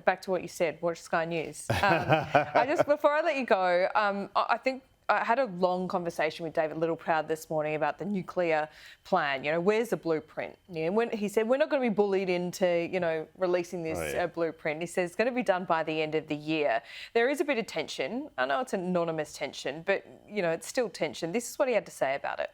back to what you said, watch Sky News. Before I let you go, I think I had a long conversation with David Littleproud this morning about the nuclear plan. Where's the blueprint? He said, we're not going to be bullied into, releasing this blueprint. He says it's going to be done by the end of the year. There is a bit of tension. I know it's anonymous tension, but, it's still tension. This is what he had to say about it.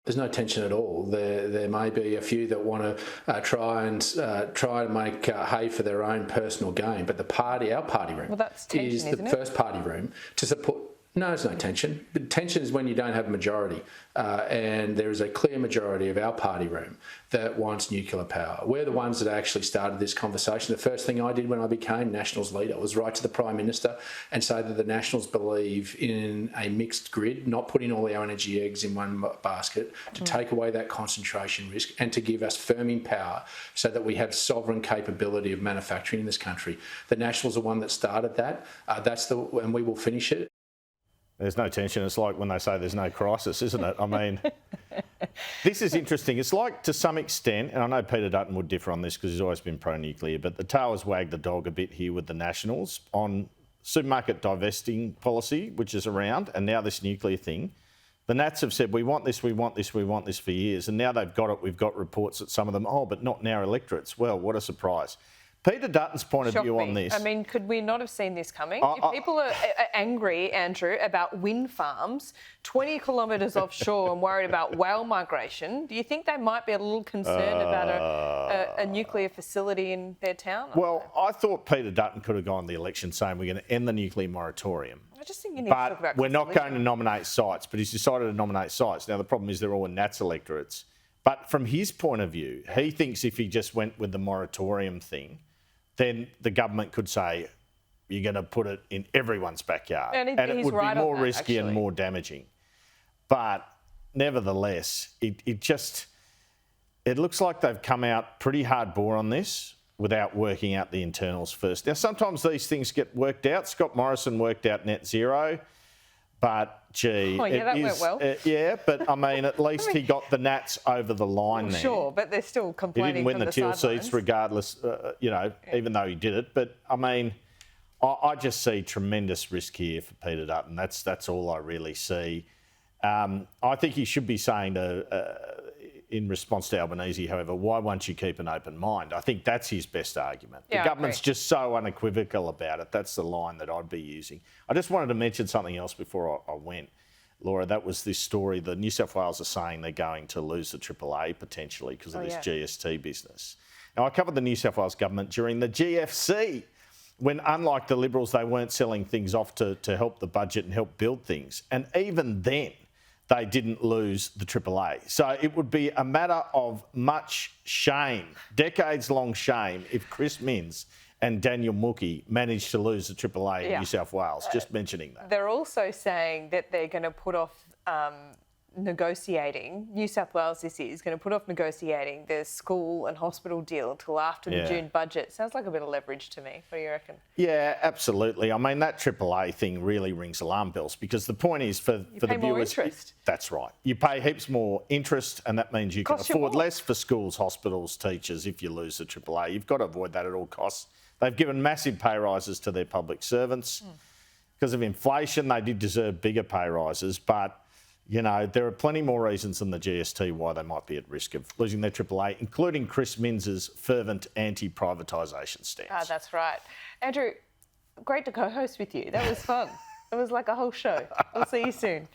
There's no tension at all. There may be a few that want to try to make hay for their own personal gain, but our party room, is the first party room to support. No, there's no tension. The tension is when you don't have a majority, and there is a clear majority of our party room that wants nuclear power. We're the ones that actually started this conversation. The first thing I did when I became Nationals leader was write to the Prime Minister and say that the Nationals believe in a mixed grid, not putting all our energy eggs in one basket, to take away that concentration risk and to give us firming power so that we have sovereign capability of manufacturing in this country. The Nationals are one that started that. And we will finish it. There's no tension. It's like when they say there's no crisis, isn't it? I mean, this is interesting. It's like, to some extent, and I know Peter Dutton would differ on this because he's always been pro-nuclear, but the tail has wagged the dog a bit here with the Nationals on supermarket divesting policy, which is around, and now this nuclear thing. The Nats have said, we want this, we want this, we want this for years, and now they've got it. We've got reports that some of them, but not in our electorates. Well, what a surprise. Peter Dutton's point of view on this. I mean, could we not have seen this coming? If people are angry, Andrew, about wind farms 20 kilometres offshore and worried about whale migration, do you think they might be a little concerned about a nuclear facility in their town? Well, I thought Peter Dutton could have gone the election saying we're going to end the nuclear moratorium. I just think you need to talk about we're not going to nominate sites, but he's decided to nominate sites. Now, the problem is they're all in Nats electorates. But from his point of view, he thinks if he just went with the moratorium thing, then the government could say, you're going to put it in everyone's backyard. And it would be more risky and more damaging. But nevertheless, it looks like they've come out pretty hard bore on this without working out the internals first. Now, sometimes these things get worked out. Scott Morrison worked out net zero. But, gee, that went well. But, I mean, at least he got the Nats over the line there. Sure, but they're still complaining. He didn't win the teal seats regardless, even though he did it. But, I mean, I just see tremendous risk here for Peter Dutton. That's all I really see. I think he should be saying in response to Albanese, however, why won't you keep an open mind? I think that's his best argument. The government's just so unequivocal about it. That's the line that I'd be using. I just wanted to mention something else before I went. Laura, that was this story. The New South Wales are saying they're going to lose the AAA potentially because of this GST business. Now, I covered the New South Wales government during the GFC when, unlike the Liberals, they weren't selling things off to help the budget and help build things. And even then, they didn't lose the AAA. So it would be a matter of much shame, decades-long shame, if Chris Minns and Daniel Mookie managed to lose the AAA in New South Wales. Just mentioning that. They're also saying that they're going to put off negotiating. New South Wales this is going to put off negotiating the school and hospital deal till after the June budget. Sounds like a bit of leverage to me. What do you reckon? Yeah, absolutely. I mean, that AAA thing really rings alarm bells because the point is for the viewers... more interest. That's right. You pay heaps more interest and that means you can afford less for schools, hospitals, teachers if you lose the AAA. You've got to avoid that at all costs. They've given massive pay rises to their public servants. Because of inflation, they did deserve bigger pay rises, but there are plenty more reasons than the GST why they might be at risk of losing their AAA, including Chris Minns's fervent anti-privatisation stance. That's right. Andrew, great to co-host with you. That was fun. It was like a whole show. We'll see you soon.